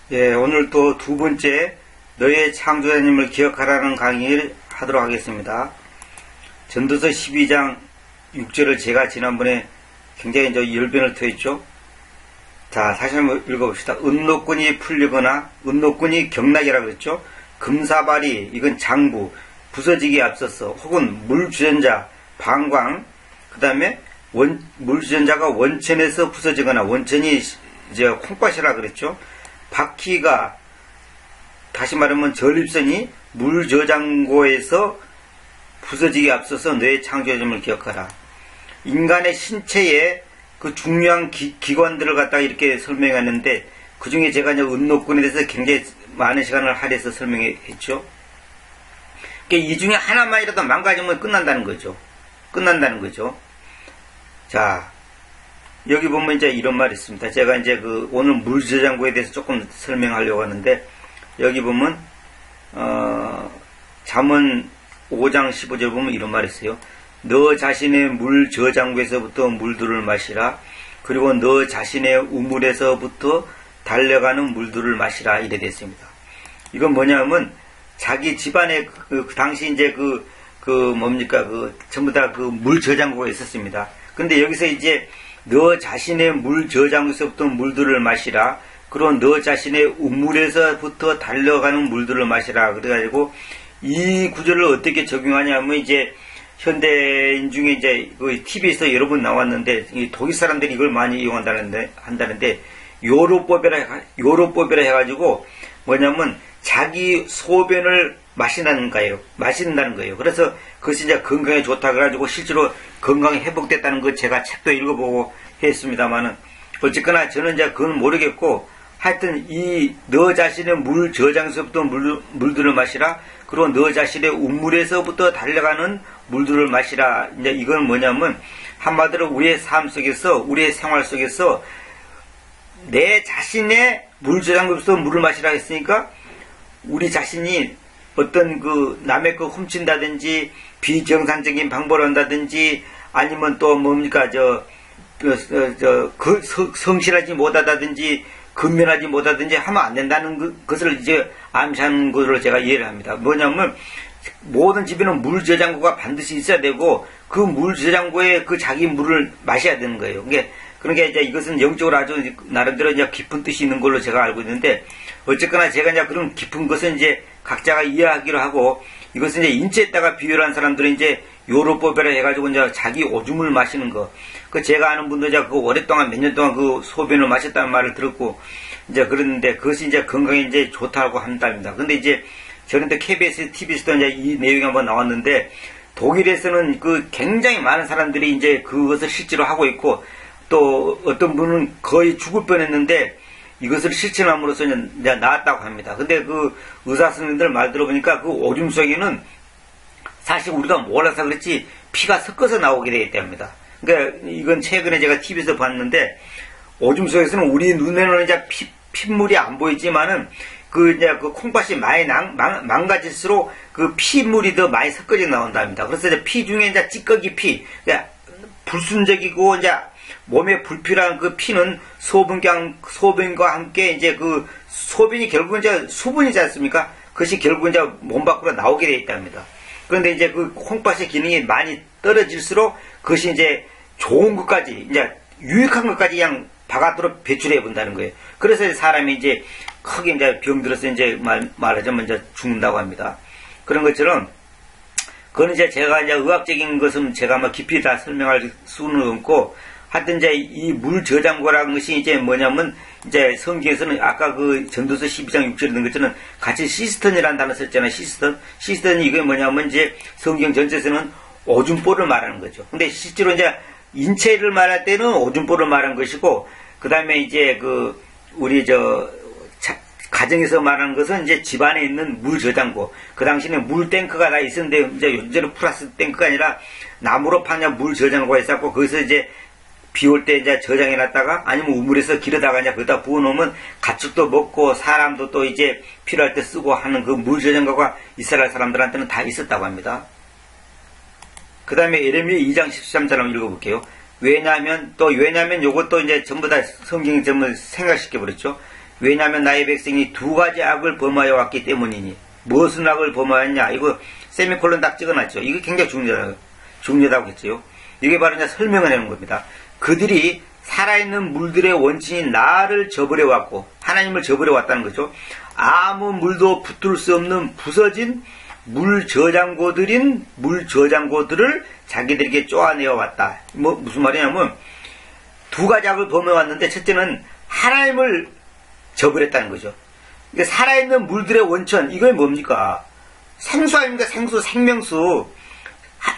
예, 오늘 또 두 번째 너의 창조자님을 기억하라는 강의를 하도록 하겠습니다. 전도서 12장 6절을 제가 지난번에 굉장히 열변을 토했죠. 자, 다시 한번 읽어봅시다. 은노꾼이 풀리거나 은노꾼이 경락이라 그랬죠. 금사발이 이건 장부 부서지기에 앞서서 혹은 물주전자 방광 그 다음에 물주전자가 원천에서 부서지거나 원천이 이제 콩밭이라 그랬죠. 바퀴가 다시 말하면 전립선이 물저장고에서 부서지기에 앞서서 너의 창조점을 기억하라. 인간의 신체의 그 중요한 기관들을 갖다가 이렇게 설명했는데 그 중에 제가 이제 은노꾼에 대해서 굉장히 많은 시간을 할애해서 설명했죠. 그러니까 이 중에 하나만이라도 망가지면 끝난다는 거죠. 끝난다는 거죠. 자, 여기 보면 이제 이런 말이 있습니다. 제가 이제 오늘 물저장고에 대해서 조금 설명하려고 하는데, 여기 보면, 잠언 5장 15절 보면 이런 말이 있어요. 너 자신의 물저장고에서부터 물들을 마시라. 그리고 너 자신의 우물에서부터 달려가는 물들을 마시라. 이래 됐습니다. 이건 뭐냐면, 자기 집안에 당시 이제 전부 다 물저장고가 있었습니다. 근데 여기서 이제 너 자신의 물저장고에서부터 물들을 마시라. 그리고 너 자신의 우물에서부터 달려가는 물들을 마시라. 그래가지고 이 구절을 어떻게 적용하냐면 이제 현대인 중에 이제 TV에서 여러 번 나왔는데 독일 사람들이 이걸 많이 한다는데 요로법이라 해가지고 뭐냐면 자기 소변을 마신다는 거예요. 그래서 그것이 이제 건강에 좋다 그래가지고 실제로 건강이 회복됐다는 거 제가 책도 읽어보고 했습니다만은 어쨌거나 저는 이제 그건 모르겠고 하여튼 너 자신의 물 저장에서부터 물들을 마시라. 그리고 너 자신의 우물에서부터 달려가는 물들을 마시라. 이제 이건 뭐냐면 한마디로 우리의 삶 속에서 우리의 생활 속에서 내 자신의 물 저장에서부터 물을 마시라 했으니까 우리 자신이 어떤 남의 거 훔친다든지 비정상적인 방법을 한다든지 아니면 또 성실하지 못하다든지 근면하지 못하든지 하면 안 된다는 것을 이제 암시하는 것으로 제가 이해를 합니다. 뭐냐면 모든 집에는 물 저장고가 반드시 있어야 되고 그 물 저장고에 자기 물을 마셔야 되는 거예요. 그러니까 이제 이것은 영적으로 아주 나름대로 이제 깊은 뜻이 있는 걸로 제가 알고 있는데 어쨌거나 제가 이제 그런 깊은 것은 이제 각자가 이해하기로 하고 이것은 이제 인체에다가 비유를 한 사람들은 이제 요로법이라 해가지고 이제 자기 오줌을 마시는 거. 제가 아는 분도 이제 오랫동안 몇 년 동안 소변을 마셨다는 말을 들었고 이제 그랬는데 그것이 이제 건강에 이제 좋다고 한답니다. 근데 이제 저는 또 KBS, TV에서도 이제 이 내용이 한번 나왔는데 독일에서는 굉장히 많은 사람들이 이제 그것을 실제로 하고 있고 또 어떤 분은 거의 죽을 뻔했는데 이것을 실천함으로써 이제 나았다고 합니다. 근데 의사 선생님들 말 들어보니까 오줌 속에는 사실 우리가 몰라서 그렇지 피가 섞어서 나오게 되어 있답니다. 그러니까 이건 최근에 제가 TV에서 봤는데 오줌 속에서는 우리 눈에는 이제 핏물이 안 보이지만은 이제 콩팥이 많이 망가질수록 피물이 더 많이 섞어져 나온답니다. 그래서 이제 피 중에 이제 찌꺼기 피, 그러니까 불순적이고 이제 몸에 불필요한 피는 소변과 함께 이제 소변이 결국은 이제 수분이지 않습니까? 그것이 결국은 이제 몸 밖으로 나오게 되어 있답니다. 그런데 이제 콩팥의 기능이 많이 떨어질수록 그것이 이제 좋은 것까지, 이제 유익한 것까지 그냥 바깥으로 배출해 본다는 거예요. 그래서 사람이 이제 크게 이제 병들어서 이제 말하자면 이제 죽는다고 합니다. 그런 것처럼 그건 이제 제가 이제 의학적인 것은 제가 깊이 다 설명할 수는 없고 하여튼 이제 이 물 저장고라는 것이 이제 뭐냐면 이제 성경에서는 아까 전도서 12장 6절에 있는 것처럼 같이 시스턴이라는 단어 썼잖아요. 시스턴이 이게 뭐냐면 이제 성경 전체에서는 오줌볼을 말하는 거죠. 근데 실제로 이제 인체를 말할 때는 오줌볼을 말하는 것이고 그 다음에 이제 우리 가정에서 말하는 것은 이제 집안에 있는 물 저장고. 그 당시에는 물 탱크가 다 있었는데 이제 요즘에는 플라스틱 탱크가 아니라 나무로 파냐 물 저장고가 있었고 거기서 이제 비 올 때 이제 저장해 놨다가 아니면 우물에서 길어다가 이제 거기다 부어 놓으면 가축도 먹고 사람도 또 이제 필요할 때 쓰고 하는 물 저장고가 이스라엘 사람들한테는 다 있었다고 합니다. 그 다음에 예레미야 2장 13절 한번 읽어볼게요. 왜냐하면 요것도 이제 전부 다 성경이 전부 생각시켜버렸죠. 왜냐하면 나의 백성이 두 가지 악을 범하여 왔기 때문이니. 무엇은 악을 범하였냐? 이거 세미콜론 딱 찍어놨죠. 이게 굉장히 중요하다고 했죠. 이게 바로 이제 설명을 해놓은 겁니다. 그들이 살아있는 물들의 원친인 나를 저버려 왔고, 하나님을 저버려 왔다는 거죠. 아무 물도 붙들 수 없는 부서진 물저장고들을 자기들에게 쪼아내어 왔다. 무슨 말이냐면, 두 가지 악을 범해 왔는데, 첫째는 하나님을 저버렸다는 거죠. 그러니까 살아있는 물들의 원천, 이건 뭡니까? 생수 아닙니까? 생수, 생명수.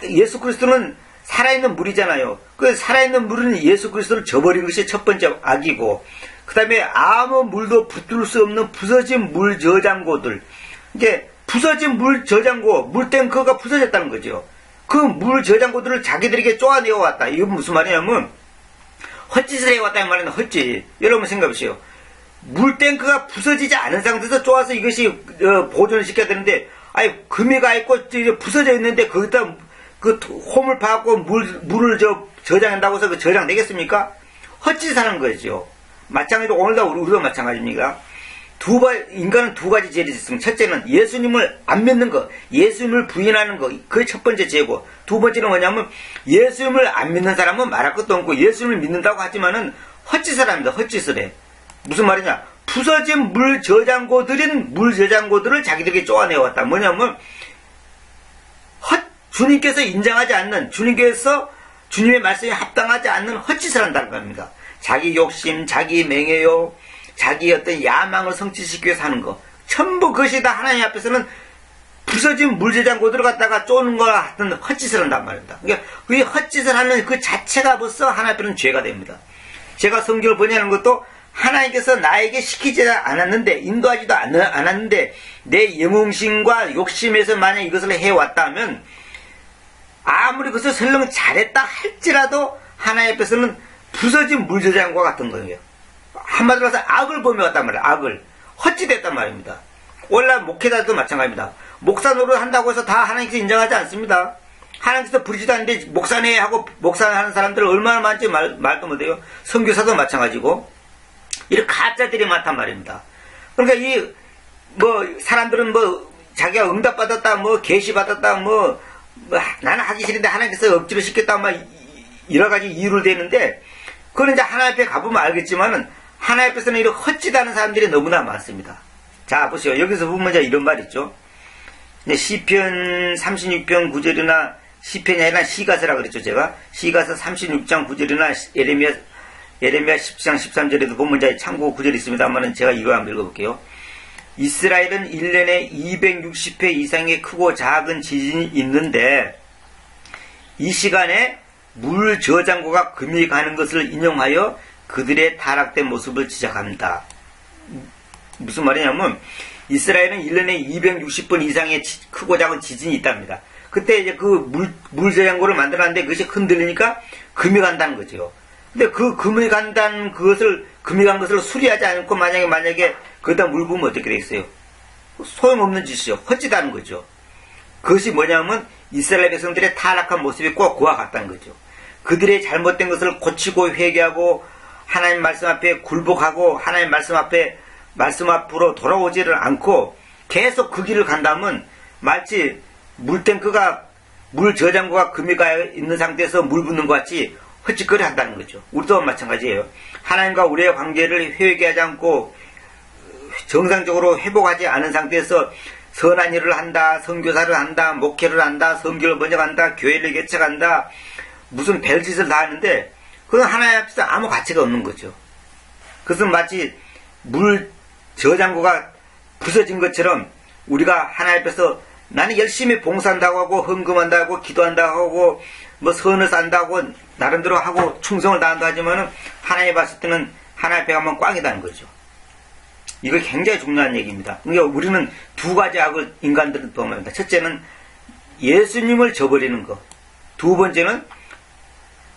예수 그리스도는 살아있는 물이잖아요. 그 살아있는 물은 예수 그리스도를 저버린 것이 첫 번째 악이고, 그 다음에 아무 물도 붙들 수 없는 부서진 물 저장고들. 이게 부서진 물 저장고, 물탱크가 부서졌다는 거죠. 그 물 저장고들을 자기들에게 쪼아내어 왔다. 이건 무슨 말이냐면, 헛짓을 해왔다는 말은 헛짓. 여러분 생각해보세요. 물탱크가 부서지지 않은 상태에서 쪼아서 이것이 보존을 시켜야 되는데, 아니 금이가 있고 부서져 있는데 거기다 그 홈을 파갖고 물을 저장한다고 해서 그 저장 되겠습니까? 헛짓을 하는 거죠. 마찬가지로 오늘도 우리도 마찬가지입니다. 인간은 두 가지 죄를 짓습니다. 첫째는 예수님을 안 믿는 것, 예수님을 부인하는 것, 그게 첫 번째 죄고, 두 번째는 뭐냐면 예수님을 안 믿는 사람은 말할 것도 없고 예수님을 믿는다고 하지만은 헛짓을 합니다. 헛짓을 해. 무슨 말이냐? 부서진 물 저장고들을 자기들에게 쪼아내왔다. 뭐냐면 주님께서 인정하지 않는, 주님의 말씀에 합당하지 않는 헛짓을 한다는 겁니다. 자기 욕심, 자기 명예요, 자기 어떤 야망을 성취시키기 위해서 하는 거. 전부 그것이 다 하나님 앞에서는 부서진 물저장고들을 갖다가 쪼는 거와 같은 헛짓을 한단 말입니다. 그러니까 그 헛짓을 하는 그 자체가 벌써 하나님 앞에는 죄가 됩니다. 제가 성경을 번역하는 것도 하나님께서 나에게 시키지 않았는데, 인도하지도 않았는데, 내 영웅심과 욕심에서 만약 이것을 해왔다면, 아무리 그것을 설령 잘했다 할지라도, 하나님 앞에서는 부서진 물저장과 같은 거예요. 한마디로 해서 악을 범해왔단 말이에요. 악을. 헛짓했단 말입니다. 원래 목회자들도 마찬가지입니다. 목사 노릇 한다고 해서 다 하나님께서 인정하지 않습니다. 하나님께서 부르지도 않는데, 목사네 하고, 목사하는 사람들은 얼마나 많은지 말도 못해요. 선교사도 마찬가지고. 이런 가짜들이 많단 말입니다. 그러니까 사람들은 자기가 응답받았다, 계시 받았다, 나는 하기 싫은데 하나님께서 억지로 시켰다, 여러 가지 이유를 대는데, 그건 이제 하나님 앞에 가보면 알겠지만은, 하나님 앞에서는 이런 헛짓하는 사람들이 너무나 많습니다. 자, 보세요. 여기서 보면 이제 이런 말 있죠. 시편 36편 9절이나, 시편이 아니라 시가서라 그랬죠, 제가. 시가서 36장 9절이나, 예레미야 10장 13절에도 보면 이제 참고 구절이 있습니다만은 제가 이거 한번 읽어볼게요. 이스라엘은 1년에 260회 이상의 크고 작은 지진이 있는데 이 시간에 물 저장고가 금이 가는 것을 인용하여 그들의 타락된 모습을 지적합니다. 무슨 말이냐면 이스라엘은 1년에 260번 이상의 크고 작은 지진이 있답니다. 그때 이제 그 물 저장고를 만들었는데 그것이 흔들리니까 금이 간다는 거죠. 근데 그 금이 간 것을 수리하지 않고 만약에 거기다 물 부으면 어떻게 되겠어요? 소용없는 짓이죠. 헛짓하는 거죠. 그것이 뭐냐면 이스라엘 백성들의 타락한 모습이 꼭 그와 같다는 거죠. 그들의 잘못된 것을 고치고 회개하고 하나님 말씀 앞에 굴복하고 하나님 말씀 앞으로 돌아오지를 않고 계속 그 길을 간다면 마치 물 저장고가 금이 가 있는 상태에서 물 붓는 것 같이 헛짓거리 한다는 거죠. 우리도 마찬가지예요. 하나님과 우리의 관계를 회개하지 않고 정상적으로 회복하지 않은 상태에서 선한 일을 한다, 선교사를 한다, 목회를 한다, 성경을 번역한다, 교회를 개척한다, 무슨 별짓을 다 하는데 그건 하나님 앞에서 아무 가치가 없는 거죠. 그것은 마치 물 저장고가 부서진 것처럼 우리가 하나님 앞에서 나는 열심히 봉사한다고 하고 헌금한다고 하고 기도한다고 하고 선을 쌓는다고 나름대로 하고 충성을 다한다 하지만은 하나님 봤을 때는 하나님 앞에 가면 꽝이다는 거죠. 이거 굉장히 중요한 얘기입니다. 그러니까 우리는 두 가지 악을 인간들은 범합니다. 첫째는 예수님을 저버리는 것. 두 번째는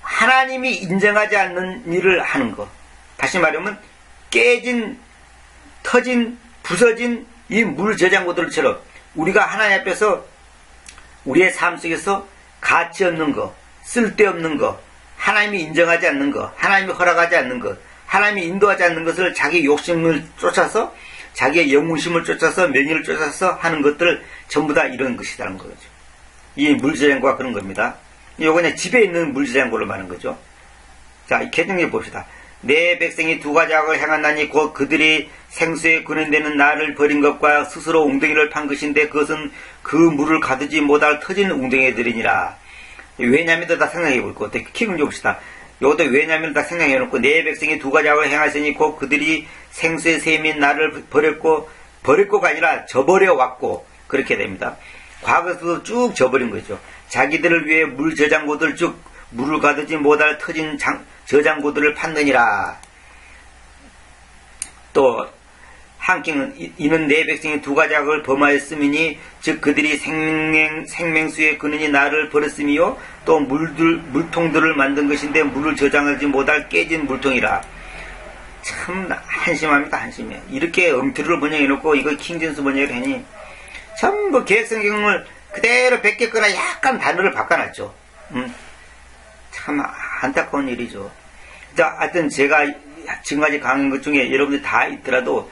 하나님이 인정하지 않는 일을 하는 것. 다시 말하면 깨진, 터진, 부서진 이 물 저장고들처럼 우리가 하나님 앞에서 우리의 삶 속에서 가치 없는 것, 쓸데없는 것, 하나님이 인정하지 않는 것, 하나님이 허락하지 않는 것, 하나님이 인도하지 않는 것을 자기 욕심을 쫓아서 자기의 영웅심을 쫓아서 명예를 쫓아서 하는 것들 전부 다 이런 것이라는 거죠. 이 물저장고가 그런 겁니다. 이거 그냥 집에 있는 물저장고를 말하는 거죠. 자, 개정해 봅시다. 내 백성이 두 가지 악을 행한다니 곧 그들이 생수에 근원되는 나를 버린 것과 스스로 웅덩이를 판 것인데 그것은 그 물을 가두지 못할 터진 웅덩이들이니라. 왜냐면 다 생각해 볼 거. 어떻게 키금 줍시다. 이것도 왜냐면 다 생각해 놓고 내 백성이 두 가지 악을 행하시니 곧 그들이 생수의 셈인 나를 버렸고가 아니라 저버려 왔고 그렇게 됩니다. 과거에서도 쭉 저버린 거죠. 자기들을 위해 물 저장고들 쭉 물을 가두지 못할 터진 저장고들을 팠느니라. 또 한경은 이는 내 백성이 두 가지 악을 범하였음이니 즉 그들이 생명수의 근원이 나를 버렸음이요 또 물통들을 만든 것인데 물을 저장하지 못할 깨진 물통이라. 참 한심합니다. 한심해. 이렇게 엉터리로 번역해놓고 이거 킹젠스 번역을 하니 전부 개혁성경을 그대로 베꼈거나 약간 단어를 바꿔놨죠. 참 안타까운 일이죠. 자, 하여튼 제가 지금까지 강한 것 중에 여러분들 다 있더라도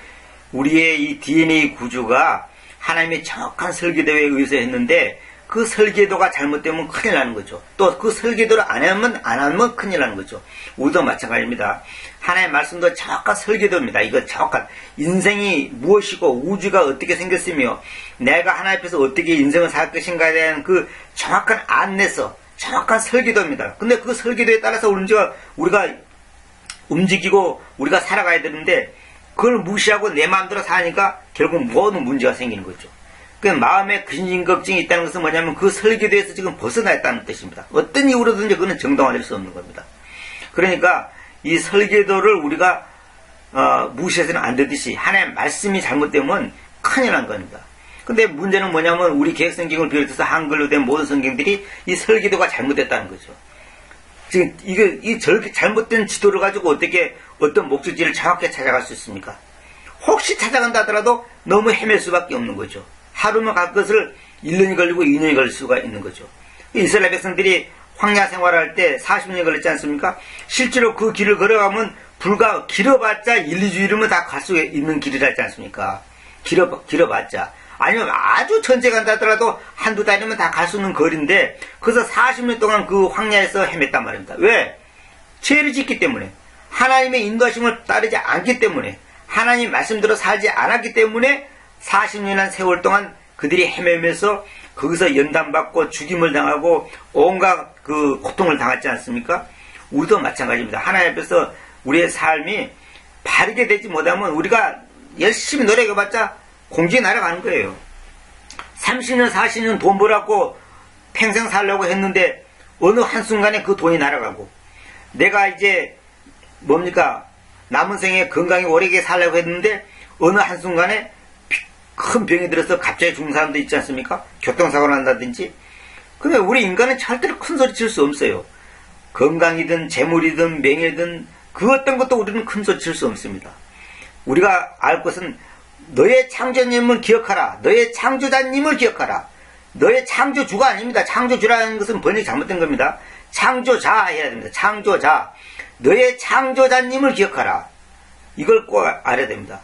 우리의 이 DNA 구조가 하나님의 정확한 설계도에 의해서 했는데 그 설계도가 잘못되면 큰일 나는 거죠. 또 그 설계도를 안 하면 큰일 나는 거죠. 우리도 마찬가지입니다. 하나님의 말씀도 정확한 설계도입니다. 이거 정확한 인생이 무엇이고 우주가 어떻게 생겼으며 내가 하나님 앞에서 어떻게 인생을 살 것인가에 대한 그 정확한 안내서 정확한 설계도입니다. 근데 그 설계도에 따라서 우리가 움직이고 우리가 살아가야 되는데 그걸 무시하고 내 마음대로 사니까 결국 모든 문제가 생기는 거죠. 그 마음에 근심 걱정이 있다는 것은 뭐냐면 그 설계도에서 지금 벗어나 있다는 뜻입니다. 어떤 이유로든지 그거는 정당화될 수 없는 겁니다. 그러니까 이 설계도를 우리가 무시해서는 안 되듯이 하나님의 말씀이 잘못되면 큰일 난 겁니다. 근데 문제는 뭐냐면 우리 개혁성경을 비롯해서 한글로 된 모든 성경들이 이 설계도가 잘못됐다는 거죠. 지금 이 잘못된 지도를 가지고 어떻게 어떤 목적지를 정확하게 찾아갈 수 있습니까? 혹시 찾아간다 하더라도 너무 헤맬 수밖에 없는 거죠. 하루만 갈 것을 1년이 걸리고 2년이 걸릴 수가 있는 거죠. 이스라엘 백성들이 황야 생활할 때 40년이 걸렸지 않습니까? 실제로 그 길을 걸어가면 불과 길어봤자 1, 2주일이면 다 갈 수 있는 길이라지 않습니까? 길어봤자. 아니면 아주 천재 간다 하더라도 한두 달이면 다 갈 수 있는 거리인데 그래서 40년 동안 그 황야에서 헤맸단 말입니다. 왜? 죄를 짓기 때문에 하나님의 인도하심을 따르지 않기 때문에 하나님 말씀대로 살지 않았기 때문에 40년이라는 세월 동안 그들이 헤매면서 거기서 연단받고 죽임을 당하고 온갖 그 고통을 당했지 않습니까? 우리도 마찬가지입니다. 하나님 앞에서 우리의 삶이 바르게 되지 못하면 우리가 열심히 노력해봤자 공중에 날아가는 거예요. 30년 40년 돈 벌었고 평생 살려고 했는데 어느 한순간에 그 돈이 날아가고 내가 이제 남은 생에 건강히 오래게 살려고 했는데 어느 한순간에 큰 병이 들어서 갑자기 죽는 사람도 있지 않습니까? 교통사고를 난다든지. 근데 우리 인간은 절대로 큰 소리 칠 수 없어요. 건강이든 재물이든 명예든 그 어떤 것도 우리는 큰 소리 칠 수 없습니다. 우리가 알 것은 너의 창조님을 기억하라. 너의 창조자님을 기억하라. 너의 창조주가 아닙니다. 창조주라는 것은 번역이 잘못된 겁니다. 창조자 해야 됩니다. 창조자. 너의 창조자님을 기억하라. 이걸 꼭 알아야 됩니다.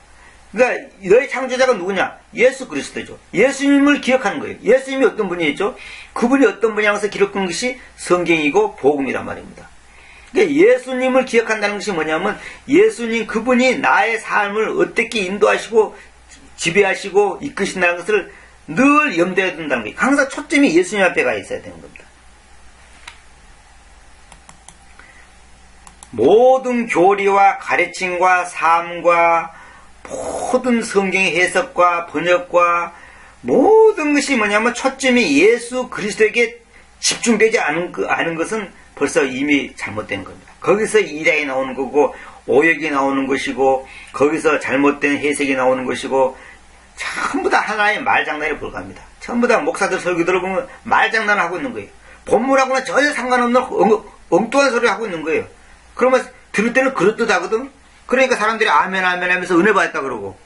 그러니까 너의 창조자가 누구냐? 예수 그리스도죠. 예수님을 기억하는 거예요. 예수님이 어떤 분이었죠? 그분이 어떤 분이라서 기록한 것이 성경이고 복음이란 말입니다. 그러니까 예수님을 기억한다는 것이 뭐냐면 예수님 그분이 나의 삶을 어떻게 인도하시고 지배하시고 이끄신다는 것을 늘 염두에 둔다는 거예요. 항상 초점이 예수님 앞에 가 있어야 되는 겁니다. 모든 교리와 가르침과 삶과 모든 성경의 해석과 번역과 모든 것이 뭐냐면 초점이 예수 그리스도에게 집중되지 않은 것은 벌써 이미 잘못된 겁니다. 거기서 이단이 나오는 거고 오역이 나오는 것이고 거기서 잘못된 해석이 나오는 것이고 전부 다 하나의 말장난에 불과합니다. 전부 다 목사들 설교 들어보면 말장난을 하고 있는 거예요. 본문하고는 전혀 상관없는 엉뚱한 소리를 하고 있는 거예요. 그러면 들을 때는 그럴듯 하거든. 그러니까 사람들이 아멘 아멘 하면서 은혜 받았다 그러고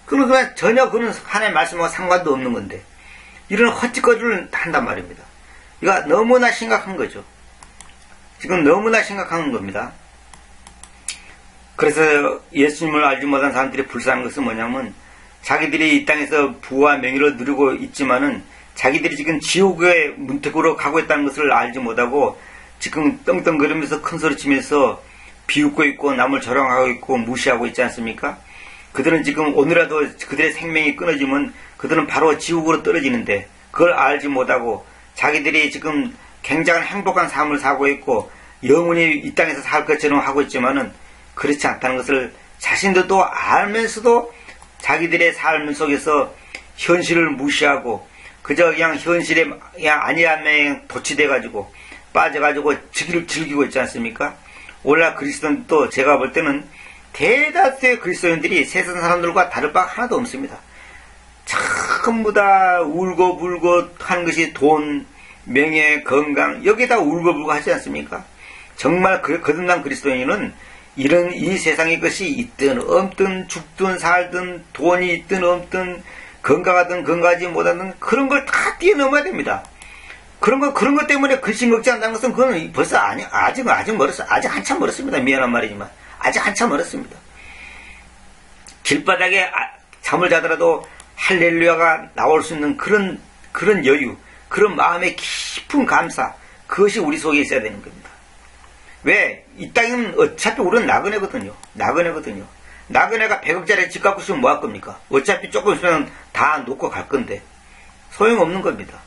그러면 전혀 그는 하나님의 말씀하고 상관도 없는 건데 이런 헛짓거리를 한단 말입니다. 이거 너무나 심각한 거죠. 지금 너무나 심각한 겁니다. 그래서 예수님을 알지 못한 사람들이 불쌍한 것은 뭐냐면 자기들이 이 땅에서 부와 명예를 누리고 있지만은 자기들이 지금 지옥의 문턱으로 가고 있다는 것을 알지 못하고 지금 떵떵거리면서 큰소리 치면서 비웃고 있고 남을 조롱하고 있고 무시하고 있지 않습니까? 그들은 지금 오늘라도 그들의 생명이 끊어지면 그들은 바로 지옥으로 떨어지는데 그걸 알지 못하고 자기들이 지금 굉장한 행복한 삶을 살고 있고 영원히 이 땅에서 살 것처럼 하고 있지만은 그렇지 않다는 것을 자신들도 알면서도 자기들의 삶 속에서 현실을 무시하고 그저 그냥 현실에 그냥 아니함에 도취돼가지고 빠져가지고 즐기고 있지 않습니까? 오늘날 그리스도인도 제가 볼 때는 대다수의 그리스도인들이 세상 사람들과 다를 바 하나도 없습니다. 전부 다 울고불고 하는 것이 돈, 명예, 건강 여기에다 울고불고 하지 않습니까? 정말 거듭난 그리스도인은 이런 이 세상의 것이 있든 없든 죽든 살든 돈이 있든 없든 건강하든 건강하지 못하든 그런 걸 다 뛰어넘어야 됩니다. 그런 것 때문에 근심 걱정한다는 것은 그건 벌써 아직 멀었어. 아직 한참 멀었습니다. 미안한 말이지만 아직 한참 멀었습니다. 길바닥에 잠을 자더라도 할렐루야가 나올 수 있는 그런 여유, 그런 마음의 깊은 감사, 그것이 우리 속에 있어야 되는 겁니다. 왜? 이 땅은 어차피 우리는 나그네거든요. 나그네가 100억짜리 집 갖고 있으면 뭐 할 겁니까? 어차피 조금 있으면 다 놓고 갈 건데 소용없는 겁니다.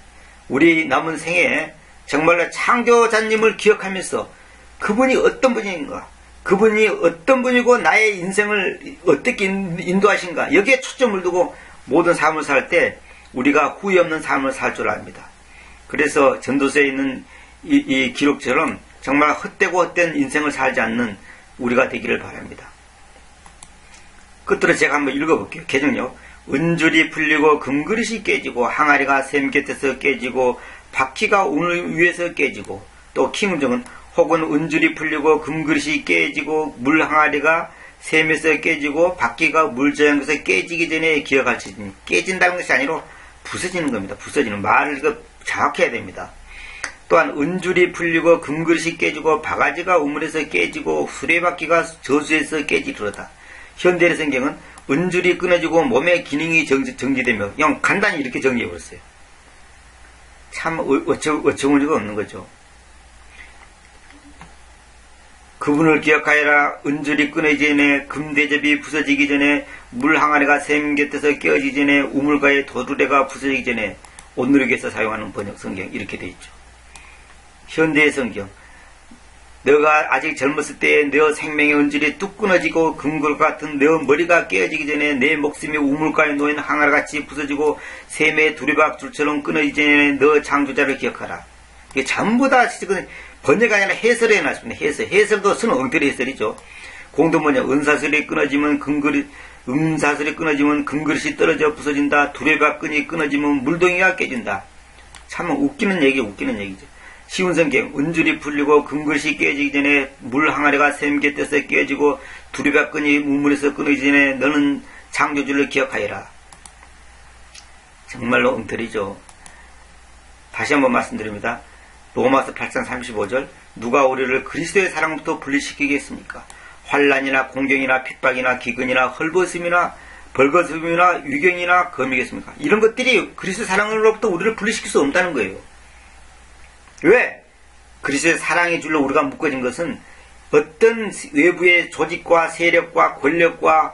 우리 남은 생에 정말로 창조자님을 기억하면서 그분이 어떤 분인가, 그분이 어떤 분이고 나의 인생을 어떻게 인도하신가, 여기에 초점을 두고 모든 삶을 살 때 우리가 후회 없는 삶을 살 줄 압니다. 그래서 전도서에 있는 이 기록처럼 정말 헛되고 헛된 인생을 살지 않는 우리가 되기를 바랍니다. 끝으로 제가 한번 읽어볼게요. 개정력. 은줄이 풀리고 금그릇이 깨지고 항아리가 샘 곁에서 깨지고 바퀴가 우물 위에서 깨지고, 또 킹음정은 혹은 은줄이 풀리고 금그릇이 깨지고 물 항아리가 샘에서 깨지고 바퀴가 물저항에서 깨지기 전에 기억할지니, 깨진다는 것이 아니라 부서지는 겁니다. 부서지는 말을 정확해야 됩니다. 또한 은줄이 풀리고 금그릇이 깨지고 바가지가 우물에서 깨지고 수레바퀴가 저수에서 깨지리로다. 현대 성경은 은줄이 끊어지고 몸의 기능이 정지되며, 그냥 간단히 이렇게 정리해버렸어요. 참 어처구니가 없는 거죠. 그분을 기억하여라. 은줄이 끊어지기 전에, 금대접이 부서지기 전에, 물 항아리가 샘 곁에서 깨어지기 전에, 우물가의 도두레가 부서지기 전에. 오늘에게서 사용하는 번역 성경 이렇게 되어 있죠. 현대의 성경. 너가 아직 젊었을 때에 너 생명의 은줄이 뚝 끊어지고 금굴 같은 너 머리가 깨어지기 전에 내 목숨이 우물가에 놓인 항아리같이 부서지고 샘의 두리박줄처럼 끊어지기 전에 너 창조자를 기억하라. 이게 전부 다 번역이 아니라 해설을 해놨습니다. 해설도 쓰는 엉터리 해설이죠. 공동 번역. 은사슬이 끊어지면 금그릇이 떨어져 부서진다. 두레박끈이 끊어지면 물동이가 깨진다. 참 웃기는 얘기죠. 쉬운 성경. 은줄이 풀리고 금그릇이 깨지기 전에 물 항아리가 샘 곁에서 깨지고 두리박끈이 우물에서 끊어지기 전에 너는 창조주를 기억하여라. 정말로 엉터리죠. 다시 한번 말씀드립니다. 로마서 8장 35절. 누가 우리를 그리스도의 사랑부터 분리시키겠습니까? 환난이나 공경이나 핍박이나 기근이나 헐벗음이나 벌거벗음이나 위경이나 검이겠습니까? 이런 것들이 그리스도의 사랑으로부터 우리를 분리시킬 수 없다는 거예요. 왜? 그리스도의 사랑의 줄로 우리가 묶어진 것은 어떤 외부의 조직과 세력과 권력과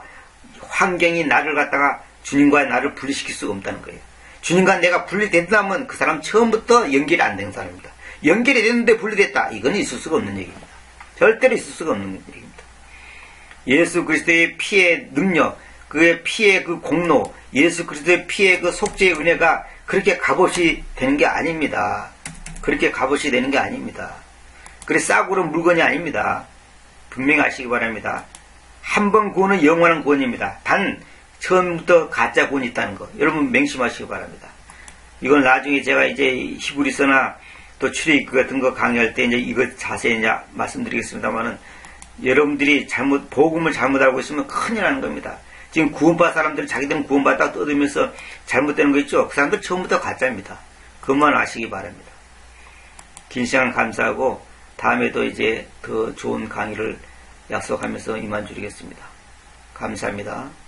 환경이 나를 갖다가 주님과 나를 분리시킬 수가 없다는 거예요. 주님과 내가 분리된다면 그 사람 처음부터 연결이 안 된 사람입니다. 연결이 됐는데 분리됐다. 이건 있을 수가 없는 얘기입니다. 절대로 있을 수가 없는 얘기입니다. 예수 그리스도의 피의 능력, 그의 피의 그 공로, 예수 그리스도의 피의 그 속죄의 은혜가 그렇게 값없이 되는 게 아닙니다. 그렇게 값없이 되는 게 아닙니다. 그래 싸구려 물건이 아닙니다. 분명히 아시기 바랍니다. 한 번 구원은 영원한 구원입니다. 단 처음부터 가짜 구원이 있다는 거 여러분 맹심하시기 바랍니다. 이건 나중에 제가 이제 히브리서나 또 출애굽 같은 거 강의할 때 이제 이거 자세히 이제 말씀드리겠습니다만은, 여러분들이 복음을 잘못 알고 있으면 큰일 나는 겁니다. 지금 구원받은 사람들은 자기들은 구원받다 떠들면서 잘못되는 거 있죠? 그 사람들 처음부터 가짜입니다. 그것만 아시기 바랍니다. 긴 시간 감사하고 다음에도 이제 더 좋은 강의를 약속하면서 이만 드리겠습니다. 감사합니다.